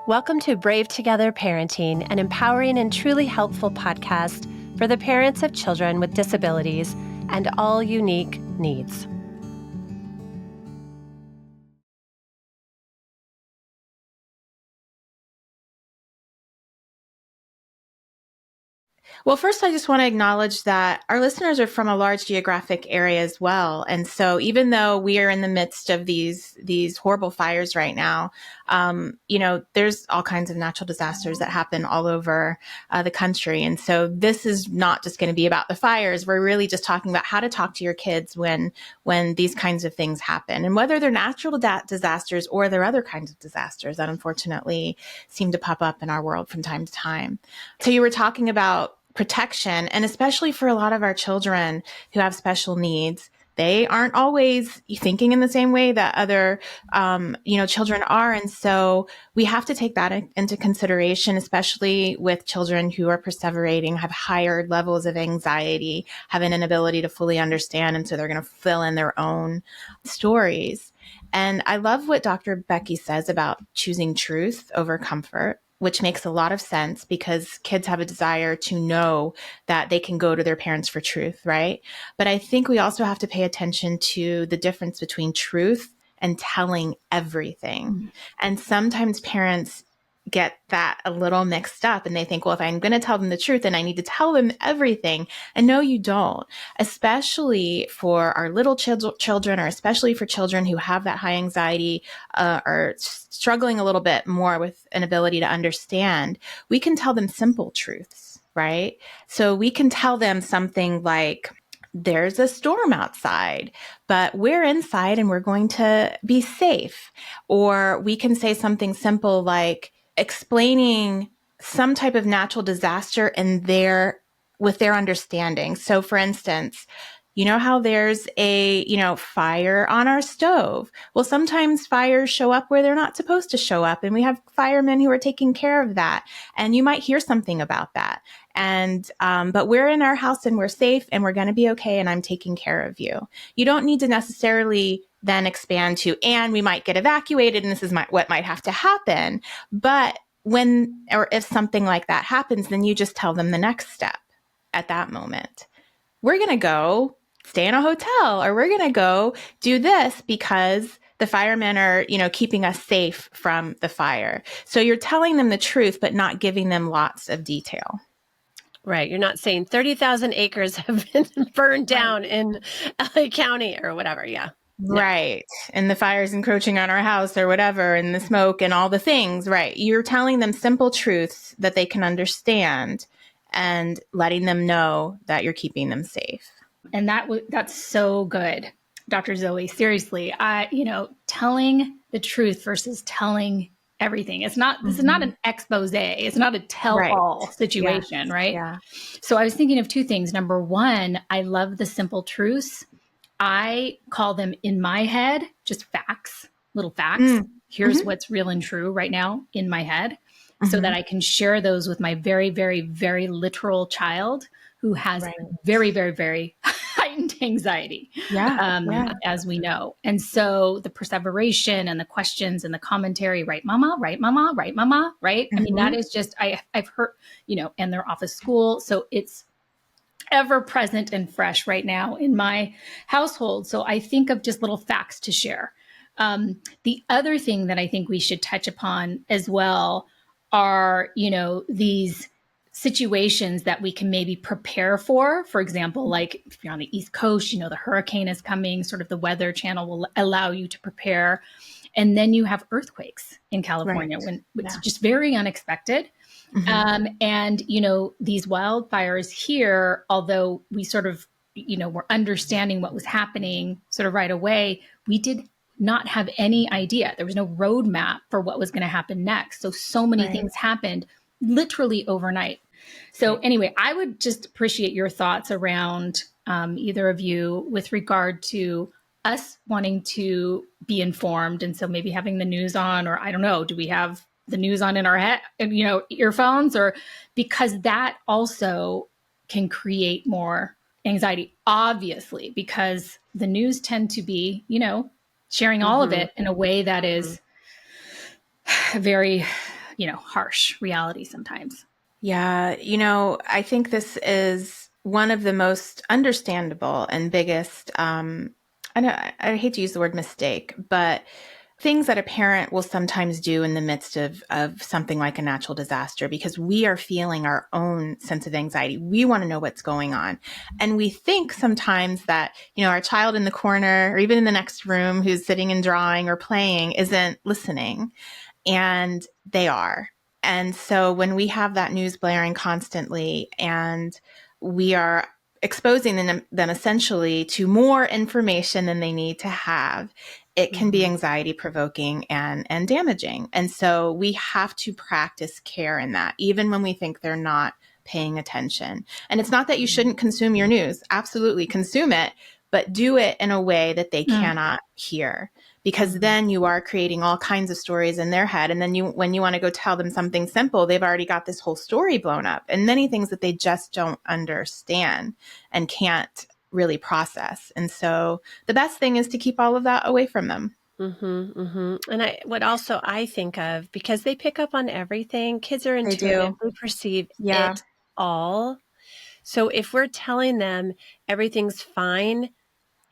Welcome to Brave Together Parenting, an empowering and truly helpful podcast for the parents of children with disabilities and all unique needs. Well, first, I just want to acknowledge that our listeners are from a large geographic area as well. And so even though we are in the midst of these horrible fires right now, there's all kinds of natural disasters that happen all over the country. And so this is not just going to be about the fires. We're really just talking about how to talk to your kids when these kinds of things happen, and whether they're natural disasters or they're other kinds of disasters that unfortunately seem to pop up in our world from time to time. So you were talking about protection, and especially for a lot of our children who have special needs, they aren't always thinking in the same way that other, children are. And so we have to take that into consideration, especially with children who are perseverating, have higher levels of anxiety, have an inability to fully understand. And so they're going to fill in their own stories. And I love what Dr. Becky says about choosing truth over comfort, which makes a lot of sense because kids have a desire to know that they can go to their parents for truth, right? But I think we also have to pay attention to the difference between truth and telling everything. Mm-hmm. And sometimes parents get that a little mixed up and they think, well, if I'm going to tell them the truth, then I need to tell them everything. And no, you don't, especially for our little children, or especially for children who have that high anxiety or struggling a little bit more with an ability to understand. We can tell them simple truths, right? So we can tell them something like, there's a storm outside, but we're inside and we're going to be safe. Or we can say something simple like explaining some type of natural disaster with their understanding. So for instance, you know how there's a, fire on our stove? Well, sometimes fires show up where they're not supposed to show up, and we have firemen who are taking care of that. And you might hear something about that. And, but we're in our house and we're safe and we're going to be okay. And I'm taking care of you. You don't need to necessarily then expand to, and we might get evacuated and this is what might have to happen. But when, or if something like that happens, then you just tell them the next step at that moment. We're going to go stay in a hotel, or we're going to go do this because the firemen are, keeping us safe from the fire. So you're telling them the truth, but not giving them lots of detail. Right. You're not saying 30,000 acres have been burned down in LA County or whatever. Yeah. Right. And the fire's encroaching on our house or whatever, and the smoke and all the things. Right. You're telling them simple truths that they can understand and letting them know that you're keeping them safe. And that's so good, Dr. Zoe. Seriously, telling the truth versus telling everything. It's not, this is not an expose. It's not a tell-all situation, right? Yeah. So I was thinking of two things. Number one, I love the simple truths. I call them in my head, just facts, little facts. Here's what's real and true right now in my head, so that I can share those with my very, very, very literal child who has very, very, very heightened anxiety, as we know. And so the perseveration and the questions and the commentary, right, mama, right, mama, right, mama, right? I mean, that is just, I've heard, and they're off of school. So it's ever present and fresh right now in my household. So I think of just little facts to share. The other thing that I think we should touch upon as well are, these situations that we can maybe prepare for example, like if you're on the East Coast, the hurricane is coming, sort of the Weather Channel will allow you to prepare. And then you have earthquakes in California when it's just very unexpected. And, these wildfires here, although we sort of, were understanding what was happening sort of right away, we did not have any idea. There was no roadmap for what was going to happen next. So many things happened literally overnight. So anyway, I would just appreciate your thoughts around either of you with regard to us wanting to be informed. And so maybe having the news on, or I don't know, do we have the news on in our head, earphones, or because that also can create more anxiety, obviously, because the news tend to be, sharing all of it in a way that is very harsh reality sometimes. Yeah. I think this is one of the most understandable and biggest, I hate to use the word mistake, but things that a parent will sometimes do in the midst of something like a natural disaster, because we are feeling our own sense of anxiety. We want to know what's going on. And we think sometimes that, our child in the corner or even in the next room who's sitting and drawing or playing isn't listening. And they are. And so when we have that news blaring constantly and we are exposing them essentially to more information than they need to have, it can be anxiety provoking and damaging. And so we have to practice care in that, even when we think they're not paying attention. And it's not that you shouldn't consume your news. Absolutely consume it, but do it in a way that they cannot hear. Because then you are creating all kinds of stories in their head. And then when you want to go tell them something simple, they've already got this whole story blown up and many things that they just don't understand and can't really process. And so the best thing is to keep all of that away from them. And what also I think of, because they pick up on everything, kids are intuitive, they perceive it all. So if we're telling them everything's fine,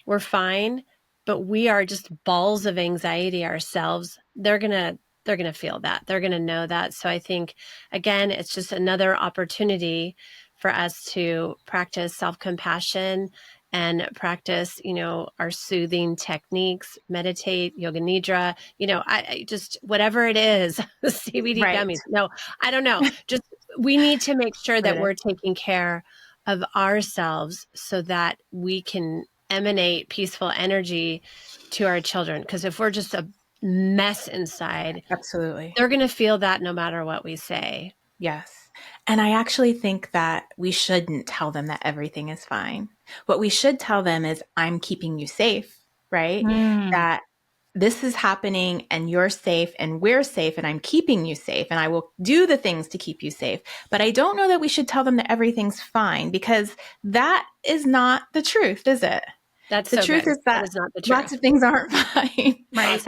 we're fine, but we are just balls of anxiety ourselves, they're going to feel that. They're going to know that. So I think, again, it's just another opportunity for us to practice self-compassion and practice, our soothing techniques, meditate, yoga nidra, I just, whatever it is, CBD gummies. No, I don't know. Just, we need to make sure that we're taking care of ourselves so that we can emanate peaceful energy to our children. Because if we're just a mess inside, absolutely, they're going to feel that no matter what we say. Yes. And I actually think that we shouldn't tell them that everything is fine. What we should tell them is, I'm keeping you safe, right? That this is happening and you're safe and we're safe and I'm keeping you safe and I will do the things to keep you safe. But I don't know that we should tell them that everything's fine, because that is not the truth, is it? That's the truth good. is that is not the truth. Lots of things aren't fine. Right.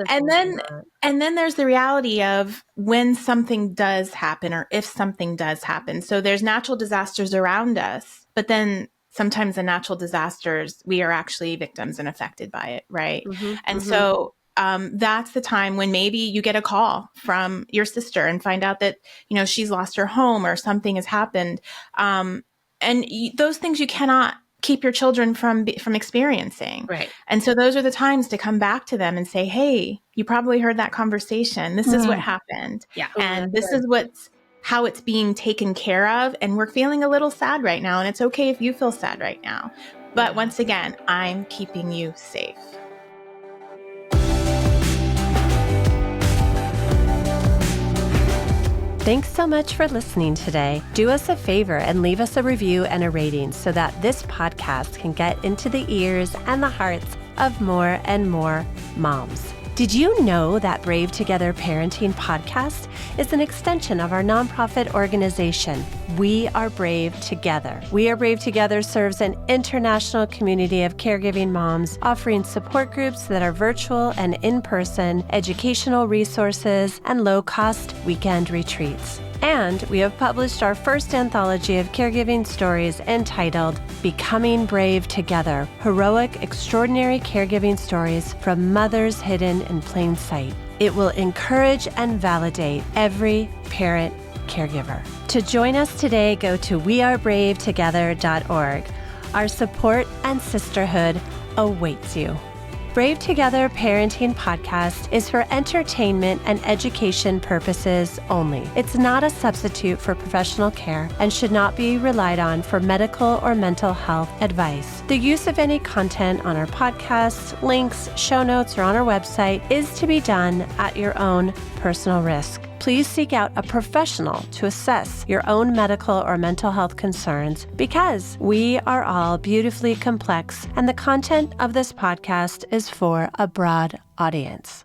And then there's the reality of when something does happen or if something does happen. So there's natural disasters around us, but then sometimes the natural disasters, we are actually victims and affected by it, right? So that's the time when maybe you get a call from your sister and find out that, she's lost her home or something has happened. Those things you cannot keep your children from experiencing. Right. And so those are the times to come back to them and say, hey, you probably heard that conversation. This is what happened. Yeah. And this is how it's being taken care of. And we're feeling a little sad right now. And it's okay if you feel sad right now. But once again, I'm keeping you safe. Thanks so much for listening today. Do us a favor and leave us a review and a rating so that this podcast can get into the ears and the hearts of more and more moms. Did you know that Brave Together Parenting Podcast is an extension of our nonprofit organization, We Are Brave Together? We Are Brave Together serves an international community of caregiving moms, offering support groups that are virtual and in-person, educational resources, and low-cost weekend retreats. And we have published our first anthology of caregiving stories entitled Becoming Brave Together, Heroic, Extraordinary Caregiving Stories from Mothers Hidden in Plain Sight. It will encourage and validate every parent caregiver. To join us today, go to wearebravetogether.org. Our support and sisterhood awaits you. Brave Together Parenting Podcast is for entertainment and education purposes only. It's not a substitute for professional care and should not be relied on for medical or mental health advice. The use of any content on our podcasts, links, show notes, or on our website is to be done at your own personal risk. Please seek out a professional to assess your own medical or mental health concerns, because we are all beautifully complex and the content of this podcast is for a broad audience.